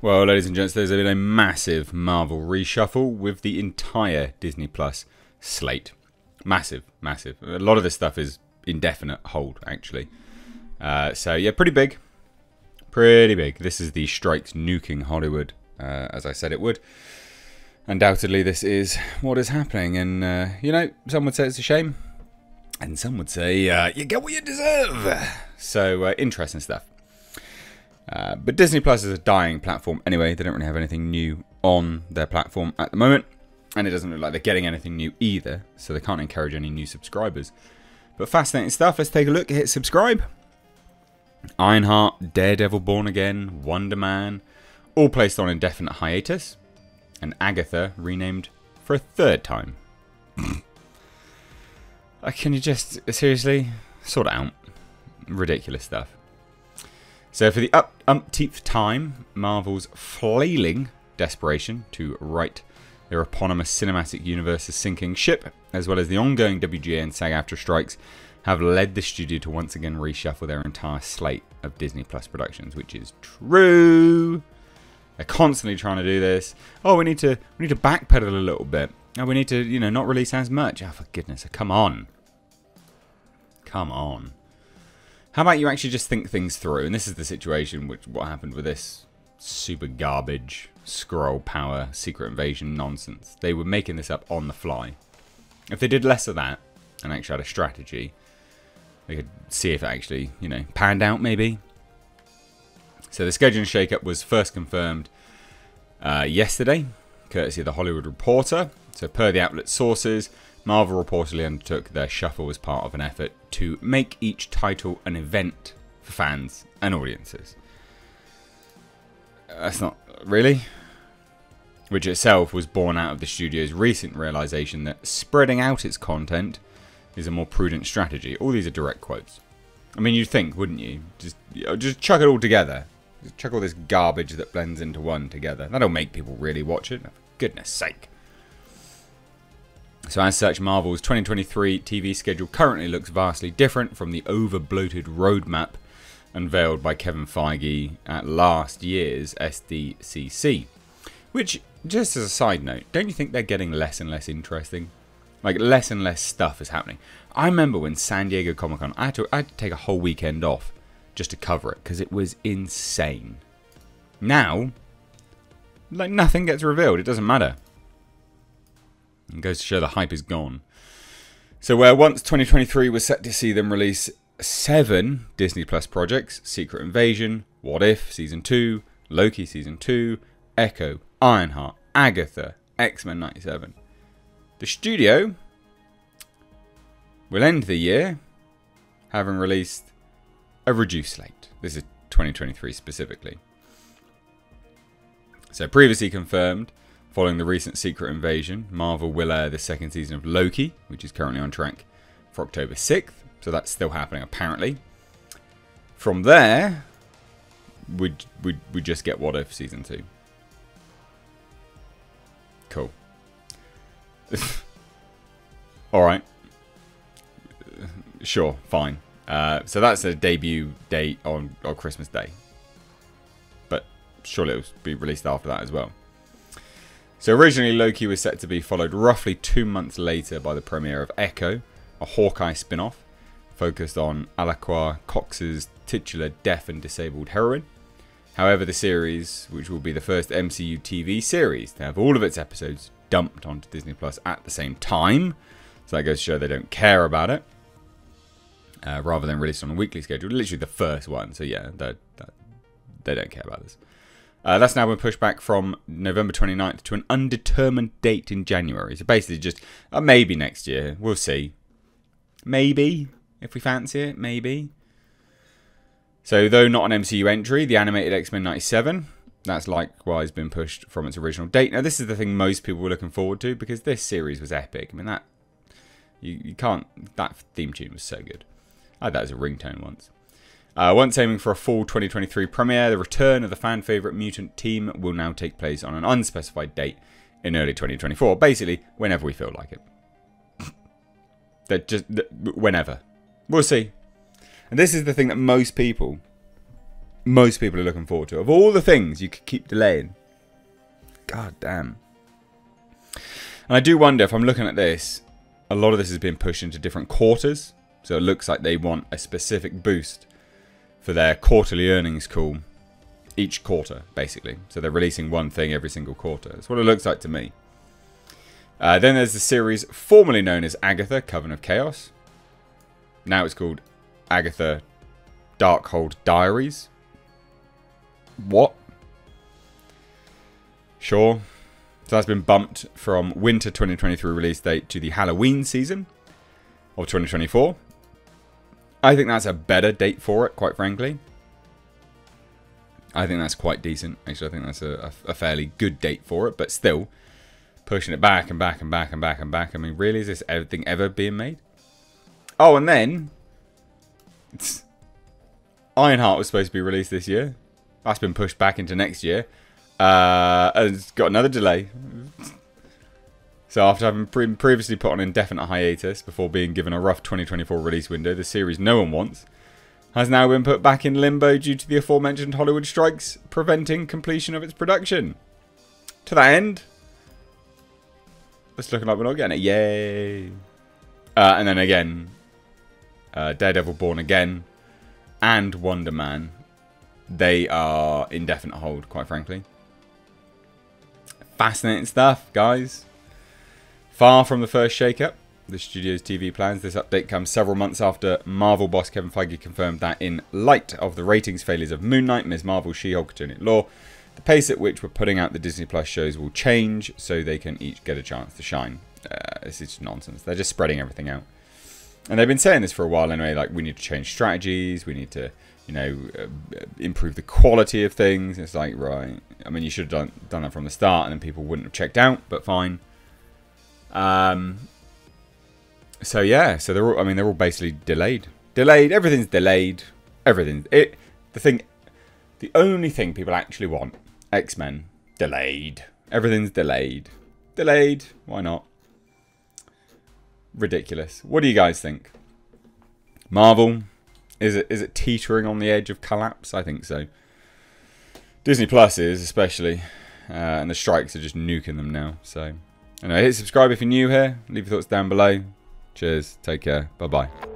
Well, ladies and gents, there's been a massive Marvel reshuffle with the entire Disney Plus slate. Massive, massive. A lot of this stuff is indefinite hold, actually. So, yeah, pretty big. Pretty big. This is the strikes nuking Hollywood, as I said it would. Undoubtedly, this is what is happening. And, you know, some would say it's a shame. And some would say, you get what you deserve. So, interesting stuff. But Disney Plus is a dying platform anyway. They don't really have anything new on their platform at the moment. And it doesn't look like they're getting anything new either. So they can't encourage any new subscribers. But fascinating stuff. Let's take a look. Hit subscribe. Ironheart, Daredevil Born Again, Wonder Man. All placed on indefinite hiatus. And Agatha renamed for a third time. Can you just, seriously? Sort it out. Ridiculous stuff. So for the umpteenth time, Marvel's flailing desperation to right their eponymous cinematic universe's sinking ship, as well as the ongoing WGA and SAG-AFTRA strikes, have led the studio to once again reshuffle their entire slate of Disney Plus productions, which is true. They're constantly trying to do this. Oh, we need to backpedal a little bit. Oh, we need to, you know, not release as much. Oh, for goodness, come on. Come on. How about you actually just think things through? And this is the situation, what happened with this super garbage scroll power secret invasion nonsense. They were making this up on the fly. If they did less of that and actually had a strategy, they could see if it actually, you know, panned out maybe. So the scheduling shakeup was first confirmed yesterday, courtesy of the Hollywood Reporter. So per the outlet's sources, Marvel reportedly undertook their shuffle as part of an effort to make each title an event for fans and audiences. That's not really. Which itself was born out of the studio's recent realization that spreading out its content is a more prudent strategy. All these are direct quotes. I mean, you'd think, wouldn't you? Just chuck it all together. Just chuck all this garbage that blends into one together. That'll make people really watch it. For goodness sake. So as such, Marvel's 2023 TV schedule currently looks vastly different from the over-bloated roadmap unveiled by Kevin Feige at last year's SDCC. Which, just as a side note, don't you think they're getting less and less interesting? Like, less and less stuff is happening. I remember when San Diego Comic-Con, I had to take a whole weekend off just to cover it, because it was insane. Now, like, nothing gets revealed. It doesn't matter. It goes to show the hype is gone. So where once 2023 was set to see them release 7 Disney Plus projects, Secret Invasion, What If Season 2, Loki Season 2, Echo, Ironheart, Agatha, X-Men 97. The studio will end the year having released a reduced slate. This is 2023 specifically. So previously confirmed, following the recent Secret Invasion, Marvel will air the second season of Loki, which is currently on track for October 6th. So that's still happening, apparently. From there, we just get What If Season 2. Cool. Alright. Sure, fine. So that's a debut date on Christmas Day. But surely it'll be released after that as well. So originally Loki was set to be followed roughly 2 months later by the premiere of Echo, a Hawkeye spin-off focused on Alaqua Cox's titular deaf and disabled heroine. However, the series, which will be the first MCU TV series to have all of its episodes dumped onto Disney Plus at the same time, so that goes to show they don't care about it, rather than released on a weekly schedule. Literally the first one, so yeah, they don't care about this. That's now been pushed back from November 29th to an undetermined date in January. So basically just maybe next year. We'll see. Maybe, if we fancy it, maybe. So though not an MCU entry, the animated X-Men 97, that's likewise been pushed from its original date. Now this is the thing most people were looking forward to, because this series was epic. I mean, that you can't, that theme tune was so good. I had that as a ringtone once. Once aiming for a fall 2023 premiere, the return of the fan favourite mutant team will now take place on an unspecified date in early 2024. Basically, whenever we feel like it. Whenever. We'll see. And this is the thing that most people most people are looking forward to. Of all the things you could keep delaying. God damn. And I do wonder, if I'm looking at this, a lot of this has been pushed into different quarters. So it looks like they want a specific boost for their quarterly earnings call each quarter, basically. So they're releasing one thing every single quarter. That's what it looks like to me. Then there's the series formerly known as Agatha, Coven of Chaos. Now it's called Agatha Darkhold Diaries. What? Sure. So that's been bumped from winter 2023 release date to the Halloween season of 2024. I think that's a better date for it, quite frankly. I think that's quite decent. Actually, I think that's a fairly good date for it. But still, pushing it back and back and back and back and back. I mean, really, is this everything ever being made? Oh, and then Ironheart was supposed to be released this year. That's been pushed back into next year. And it's got another delay. So after having previously put on indefinite hiatus before being given a rough 2024 release window, the series no one wants has now been put back in limbo due to the aforementioned Hollywood strikes preventing completion of its production. To that end, it's looking like we're not getting it. Yay! And then again, Daredevil Born Again and Wonder Man, they are indefinite hold, quite frankly. Fascinating stuff, guys. Far from the first shake-up, the studio's TV plans. This update comes several months after Marvel boss Kevin Feige confirmed that in light of the ratings failures of Moon Knight, Ms. Marvel, She-Hulk, Attorney at Law, the pace at which we're putting out the Disney Plus shows will change so they can each get a chance to shine. This is nonsense. They're just spreading everything out. And they've been saying this for a while anyway, like we need to change strategies, we need to, you know, improve the quality of things. It's like, right, I mean, you should have done that from the start and then people wouldn't have checked out, but fine. So yeah, so they're all, I mean, they're all basically delayed. Everything's delayed. The only thing people actually want, X-Men, delayed. Everything's delayed. Delayed, why not? Ridiculous. What do you guys think? Marvel, is it teetering on the edge of collapse? I think so. Disney Plus is, especially, and the strikes are just nuking them now. So, anyway, hit subscribe if you're new here. Leave your thoughts down below. Cheers. Take care. Bye bye.